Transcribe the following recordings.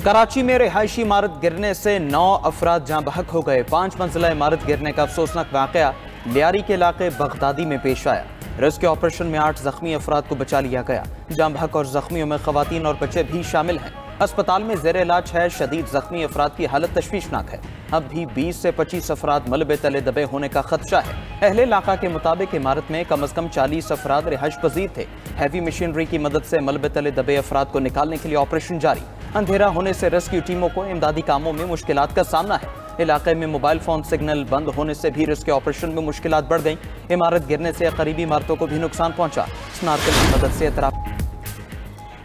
कराची में रिहायशी इमारत गिरने से 9 अफराद जाँ बहक हो गए। 5 मंजिला इमारत गिरने का अफसोसनाक वाकया लियारी के इलाके बगदादी में पेश आया। रेस्क्यू ऑपरेशन में 8 जख्मी अफराद को बचा लिया गया। जाँ बहक और जख्मियों में खवातीन और बच्चे भी शामिल हैं। अस्पताल में जेर इलाज है। शदीद जख्मी अफराद की हालत तशवीशनाक है। अब भी 20 से 25 अफराद मलबे तले दबे होने का खदशा है। अहले इलाका के मुताबिक इमारत में कम अज कम 40 अफराद रिहाइश पजीर थे। हैवी मशीनरी की मदद से मलबे तले दबे अफराद को निकालने के लिए ऑपरेशन जारी। अंधेरा होने से रेस्क्यू टीमों को इमदादी कामों में मुश्किलात का सामना है। इलाके में मोबाइल फोन सिग्नल बंद होने से भी रेस्क्यू ऑपरेशन में मुश्किलात बढ़ गई। इमारत गिरने से करीबी इमारतों को भी नुकसान पहुंचा। स्नार्कल की मदद से एतराफ।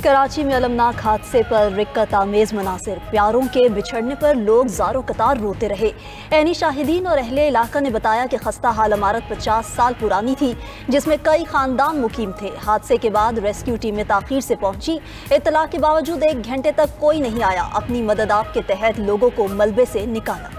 कराची में अलमनाक हादसे पर रिक्कत आमेज मनासिर। प्यारों के बिछड़ने पर लोग ज़ारो कतार रोते रहे। ऐनी शाहिदीन और अहले इलाका ने बताया कि खस्ता हाल इमारत 50 साल पुरानी थी, जिसमें कई खानदान मुकीम थे। हादसे के बाद रेस्क्यू टीमें ताखीर से पहुंची। इत्तला के बावजूद 1 घंटे तक कोई नहीं आया। अपनी मदद आप के तहत लोगों को मलबे से निकाला।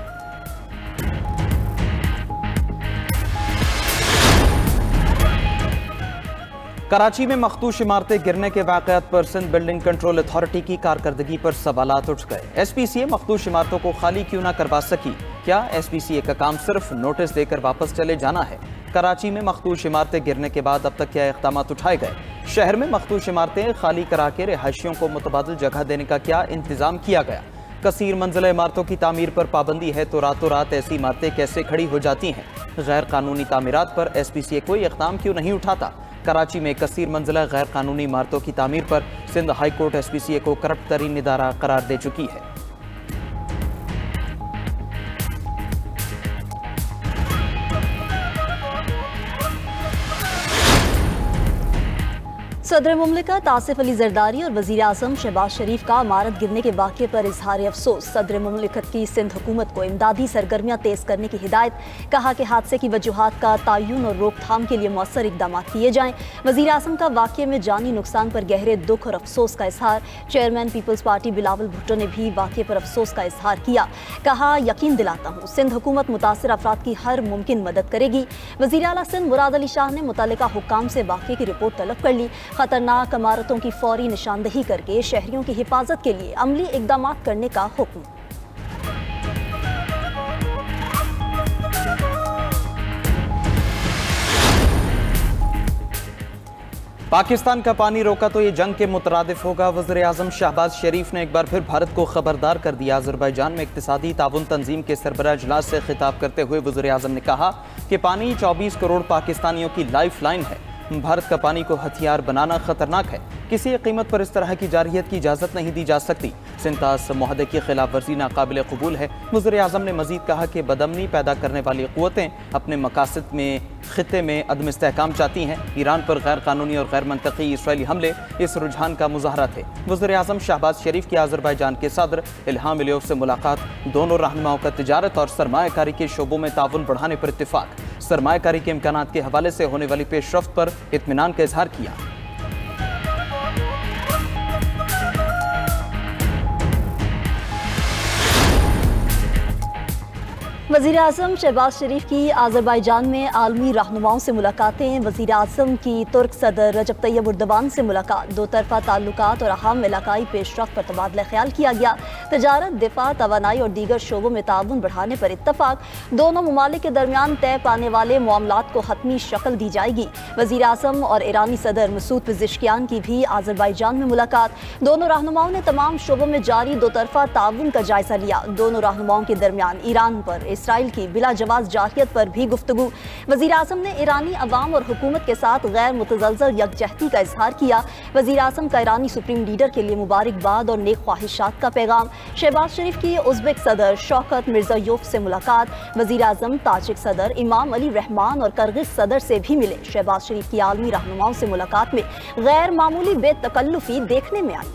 कराची में मखदूश इमारतें गिरने के वाक़यात पर सिंध बिल्डिंग कंट्रोल अथॉरिटी की कारकर्दगी पर सवालात उठ गए। SPCA मखदूश इमारतों को खाली क्यों ना करवा सकी? क्या SPCA का काम सिर्फ नोटिस देकर वापस चले जाना है? कराची में मखदूश इमारतें गिरने के बाद अब तक क्या इक़दाम उठाए गए? शहर में मखदूश इमारतें खाली करा के रिहायशियों को मुतबादिल जगह देने का क्या इंतजाम किया गया? कसीर मंजिला इमारतों की तामीर पर पाबंदी है तो रातों रात ऐसी इमारतें कैसे खड़ी हो जाती हैं? गैर कानूनी तामीरात पर SPCA कोई इक़दाम क्यों नहीं उठाता? कराची में कसीर मंजिला गैर कानूनी इमारतों की तामीर पर सिंध हाई कोर्ट SPCA को करप्ट तरीन इदारा करार दे चुकी है। सदर मुमलिकत आसिफ अली जरदारी और वज़ीर आज़म शहबाज शरीफ का इमारत गिरने के वाक़े पर इजहार अफसोस। सदर मुमलिकत की सिंध हुकूमत को इमदादी सरगर्मियाँ तेज़ करने की हिदायत। कहा कि हादसे की वजूहात का तयन और रोकथाम के लिए मौसर इकदाम किए जाएँ। वज़ीर आज़म का वाक़े में जानी नुकसान पर गहरे दुख और अफसोस का इजहार। Chairman Peoples Party Bilawal Bhutto ने भी वाक़े पर अफसोस का इजहार किया। कहा, यकीन दिलाता हूँ सिंध हुकूमत मुतासिर अफराद की हर मुमकिन मदद करेगी। वज़ीर आला सिंध मुराद अली शाह ने मुतल्लिका हुक्काम से वाक़े की रिपोर्ट तलब कर ली। खतरनाक इमारतों की फौरी निशानदही करके शहरियों की हिफाजत के लिए अमली इकदाम करने का हुक्म। पाकिस्तान का पानी रोका तो ये जंग के मुतरादिफ होगा। वज़ीर आज़म शहबाज शरीफ ने एक बार फिर भारत को खबरदार कर दिया। अज़रबैजान में इक्तिसादी ताउन तंजीम के सरबराह इजलास से खिताब करते हुए वज़ीर आज़म ने कहा कि पानी 24 करोड़ पाकिस्तानियों की लाइफ लाइन है। भारत का पानी को हथियार बनाना खतरनाक है। किसी कीमत पर इस तरह की जारियत की इजाज़त नहीं दी जा सकती। सिंतास मुआहदे की खिलाफ वर्जी नाकाबिल कबूल है। वज़ीर आज़म ने मजीद कहा कि बदअमनी पैदा करने वाली क़ुव्वतें अपने मकासद में खित्ते में अदम इस्तेहकाम चाहती हैं। ईरान पर गैर कानूनी और गैर मंतकी इसराइली हमले इस रुझान का मुजाहरा थे। वज़ीर आज़म शहबाज शरीफ की अज़रबैजान के सदर इल्हाम अलियोव से मुलाकात। दोनों रहनुमाओं का तिजारत और सरमायाकारी के शोबों में ताउन बढ़ाने पर इत्तिफाक। सरमायाकारी के इम्कानात के हवाले से होने वाली पेशरफ्त पर इत्मीनान का इजहार किया। वज़ीर आज़म शहबाज शरीफ की अज़रबैजान में आलमी रहनुमाओं से मुलाकातें। वज़ीर आज़म की तुर्क सदर रजब तैयब उर्दवान से मुलाकात। दो तरफ़ा ताल्लुकात और अहम इलाकाई पेशरफ्त पर तबादला ख्याल किया गया। तजारत, दिफा, तवानाई और दीगर शोबों में ताउन बढ़ाने पर इत्तफाक। दोनों ममालिक के दरमियान तय पाने वाले मामलात को हतमी शक्ल दी जाएगी। वज़ीर आज़म और ईरानी सदर मसूद पेज़ेश्कियान की भी अज़रबैजान में मुलाकात। दोनों रहनुमाओं ने तमाम शोबों में जारी दो तरफ़ा ताउन का जायजा लिया। दोनों रहनुमाओं के दरमियान ईरान पर इसराइल की बिला जवाज जारियत पर भी गुफ्तगू। वज़ीर आज़म ने ईरानी अवाम और हुकूमत के साथ गैर मुतज़लज़ल यकजहती का इजहार किया। वज़ीर आज़म का ईरानी सुप्रीम लीडर के लिए मुबारकबाद और नेक ख्वाहिशात का पैगाम। शहबाज शरीफ की उज़्बेक सदर शौकत मिर्ज़ायोफ से मुलाकात। वज़ीर आज़म ताजिक सदर इमाम अली रहमान और किर्गिज़ सदर से भी मिले। शहबाज शरीफ की आलमी रहनुमाओं से मुलाकात में गैर मामूली बेतकल्लुफ़ी देखने में आई।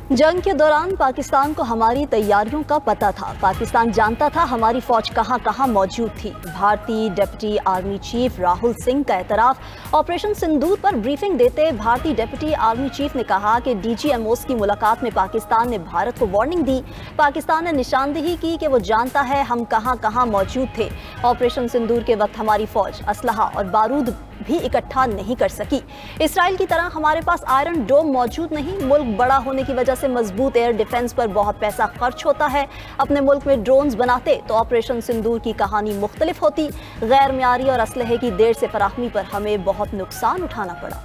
जंग के दौरान पाकिस्तान को हमारी तैयारियों का पता था। पाकिस्तान जानता था हमारी फौज कहां कहां मौजूद थी। भारतीय deputy army chief Rahul Singh का एतराफ। ऑपरेशन सिंदूर पर ब्रीफिंग देते भारतीय डिप्टी आर्मी चीफ ने कहा कि DGMOs की मुलाकात में पाकिस्तान ने भारत को वार्निंग दी। पाकिस्तान ने निशानदेही की कि वो जानता है हम कहां कहां मौजूद थे। ऑपरेशन सिंदूर के वक्त हमारी फौज असलहा और बारूद भी इकट्ठा नहीं कर सकी। इसराइल की तरह हमारे पास आयरन डोम मौजूद नहीं। मुल्क बड़ा होने की वजह से मजबूत एयर डिफेंस पर बहुत पैसा खर्च होता है। अपने मुल्क में ड्रोन्स बनाते तो ऑपरेशन सिंदूर की कहानी मुख्तलिफ होती। गैर मियारी और असलहे की देर से फराहमी पर हमें बहुत नुकसान उठाना पड़ा।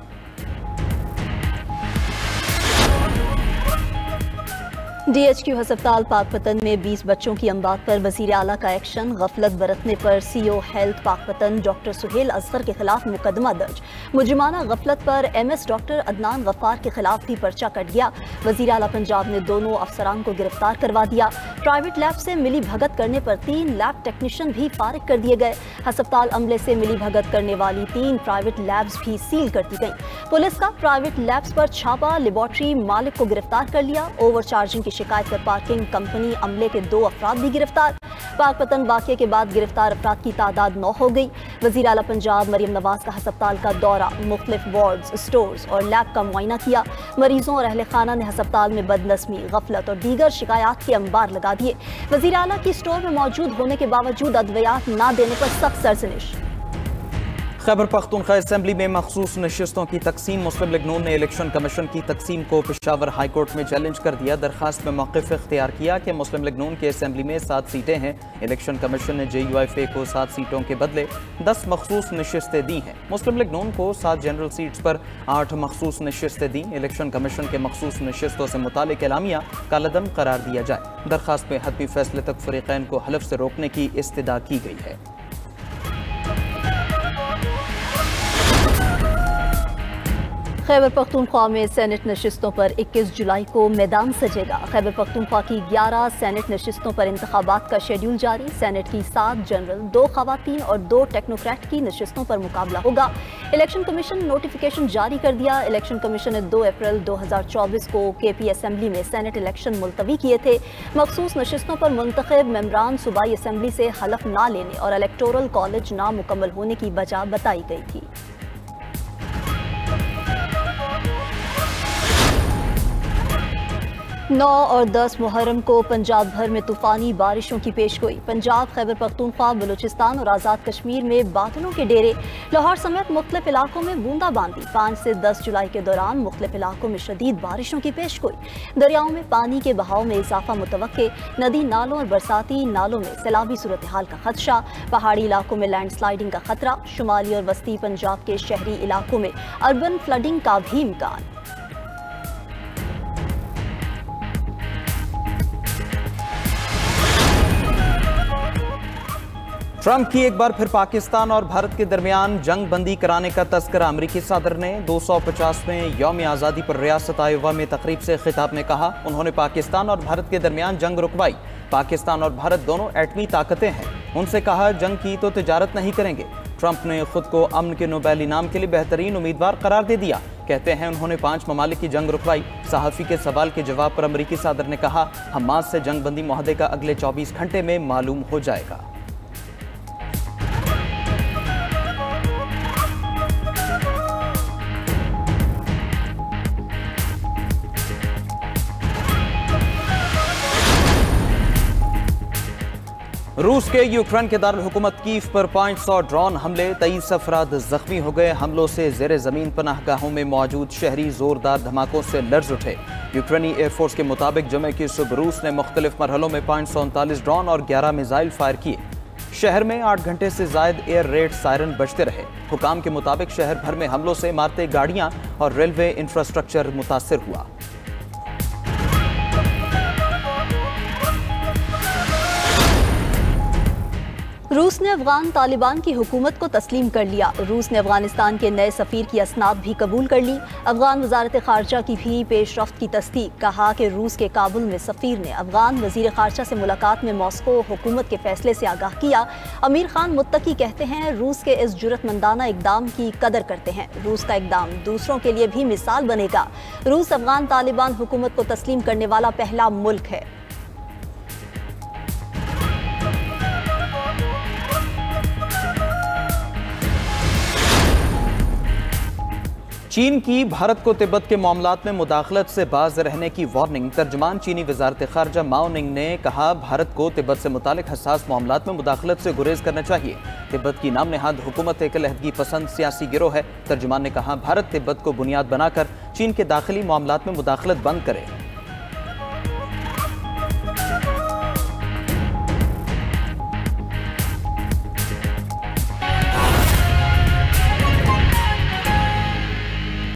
DHQ अस्पताल पाकपतन में 20 बच्चों की अमवात पर वज़ीर आला का एक्शन। गफलत बरतने पर CO health Pakpattan doctor Suhail Asghar के खिलाफ मुकदमा दर्ज। मुजरिमाना गफलत पर MS डॉक्टर अदनान गफ्फार के खिलाफ भी पर्चा कट गया। वज़ीर आला पंजाब ने दोनों अफसरान को गिरफ्तार करवा दिया। प्राइवेट लैब से मिली भगत करने पर 3 लैब टेक्नीशियन भी फारिग कर दिए गए। अस्पताल अमले से मिली भगत करने वाली 3 प्राइवेट लैब्स भी सील कर दी गई। पुलिस का प्राइवेट लैब्स पर छापा। लेबॉर्ट्री मालिक को गिरफ्तार कर लिया। ओवर चार्जिंग की शिकायत पर पार्किंग कंपनी अमले के 2 अफराद भी गिरफ्तार। पाकपतन वाक़ये के बाद गिरफ्तार अफराद की तादाद 9 हो गई। वज़ीर आला पंजाब मरियम नवाज का अस्पताल का दौरा, मुख्तलिफ वार्ड्स, स्टोर्स और लैब का मुआयना किया। मरीजों और अहले खाना ने अस्पताल में बदनस्मी, गफलत और दीगर शिकायत के अंबार लगा दिए। वज़ीर आला की स्टोर में मौजूद होने के बावजूद अद्वियात न देने पर सख्त सरजनिश। खैबर पख्तूनख्वा असेंबली में मखसूस नशिस्तों की तकसीम। मुस्लिम लीग नून ने इलेक्शन कमीशन की तकसीम को पेशावर हाई कोर्ट में चैलेंज कर दिया। दरखास्त में मौक़िफ़ इख्तियार किया कि मुस्लिम लीग नून के असेंबली में 7 सीटें हैं। इलेक्शन कमीशन ने JUIFA को 7 सीटों के बदले 10 मखसूस नशिस्तें दी हैं। मुस्लिम लीग नून को 7 जनरल सीट्स पर 8 मखसूस नशिस्तें दी। इलेक्शन कमीशन के मखसूस नशिस्तों से मुतालिक एलामिया कालअदम करार दिया जाए। दरखास्त में हतमी फैसले तक फरीक़ैन को हलफ से रोकने की इस्तदा की गई है। खैबर पख्तूनख्वा में सेनेट नशिस्तों पर 21 जुलाई को मैदान सजेगा। खैबर पख्तूनख्वा की 11 सेनेट नशिस्तों पर इंतखाबात का शेड्यूल जारी। सेनेट की 7 जनरल, 2 खवातीन और 2 टेक्नोक्रेट की नशिस्तों पर मुकाबला होगा। इलेक्शन कमीशन नोटिफिकेशन जारी कर दिया। इलेक्शन कमीशन ने 2 अप्रैल 2024 को KP असेंबली में सेनेट इलेक्शन मुलतवी किए थे। मखसूस नशिस्तों पर मुंतखब मेंबरान सूबाई असेंबली से हलफ ना लेने और इलेक्टोरल कॉलेज नामुकम्मल होने की वजह बताई गई थी। 9 और 10 मुहर्रम को पंजाब भर में तूफानी बारिशों की पेशगोई। पंजाब, खैबर पख्तूनख्वा, बलूचिस्तान और आज़ाद कश्मीर में बादलों के डेरे। लाहौर समेत मुख्तलिफ इलाकों में बूंदाबांदी। 5 से 10 जुलाई के दौरान मुख्तलिफ इलाकों में शदीद बारिशों की पेशगोई। दरियाओं में पानी के बहाव में इजाफा मुतवक्के। नदी नालों और बरसाती नालों में सैलाबी सूरत हाल का खदशा। पहाड़ी इलाकों में लैंडस्लाइडिंग का खतरा। शुमाली और वस्ती पंजाब के शहरी इलाकों में अर्बन फ्लडिंग का भी इम्कान। ट्रंप की एक बार फिर पाकिस्तान और भारत के दरमियान जंग बंदी कराने का तस्करा। अमरीकी सदर ने 250वें यौम आज़ादी पर रियासत आयोवा में तकरीब से खिताब में कहा, उन्होंने पाकिस्तान और भारत के दरमियान जंग रुकवाई। पाकिस्तान और भारत दोनों एटमी ताकतें हैं, उनसे कहा जंग की तो तिजारत नहीं करेंगे। ट्रंप ने खुद को अमन के नोबेल इनाम के लिए बेहतरीन उम्मीदवार करार दे दिया। कहते हैं उन्होंने 5 ममालिक की जंग रुकवाई। सहाफ़ी के सवाल के जवाब पर अमरीकी सदर ने कहा, हमास से जंग बंदी मुआहदे का अगले 24 घंटे में मालूम हो जाएगा। रूस के यूक्रेन के दारुल हुकूमत कीव पर 500 ड्रोन हमले, 23 अफराद जख्मी हो गए। हमलों से ज़ेरे ज़मीन पनाहगाहों में मौजूद शहरी जोरदार धमाकों से लर्ज उठे। यूक्रेनी एयरफोर्स के मुताबिक जुमे की सुबह रूस ने मुख्तलिफ मरहलों में 539 ड्रोन और 11 मिसाइल फायर किए। शहर में 8 घंटे से जायद एयर रेड सायरन बजते रहे। हुकाम के मुताबिक शहर भर में हमलों से इमारतें, गाड़ियाँ और रेलवे इंफ्रास्ट्रक्चर मुतासर हुआ। रूस ने अफगान तालिबान की हुकूमत को तस्लीम कर लिया। रूस ने अफगानिस्तान के नए सफ़ीर की असनाद भी कबूल कर ली। अफगान वजारत खारजा की भी पेशरफ्त की तस्दीक। कहा कि रूस के काबुल में सफ़ीर ने अफगान वज़ीर खारजा से मुलाकात में मॉस्को हुकूमत के फैसले से आगाह किया। अमीर खान मुत्तकी कहते हैं रूस के इस जुर्रतमंदाना इकदाम की कदर करते हैं। रूस का इकदाम दूसरों के लिए भी मिसाल बनेगा। रूस अफगान तालिबान हुकूमत को तस्लीम करने वाला पहला मुल्क है। चीन की भारत को तिब्बत के मामलात में मुदाखलत से बाज रहने की वार्निंग। तर्जमान चीनी वजारत खारजा माओ निंग ने कहा, भारत को तिब्बत से मुतालिक हसास मामलात में मुदाखलत से गुरेज करना चाहिए। तिब्बत की नाम नहाद हुकूमत एक अलहदगी पसंद सियासी गिरोह है। तर्जमान ने कहा, भारत तिब्बत को बुनियाद बनाकर चीन के दाखिली मामलात में मुदाखलत बंद करे।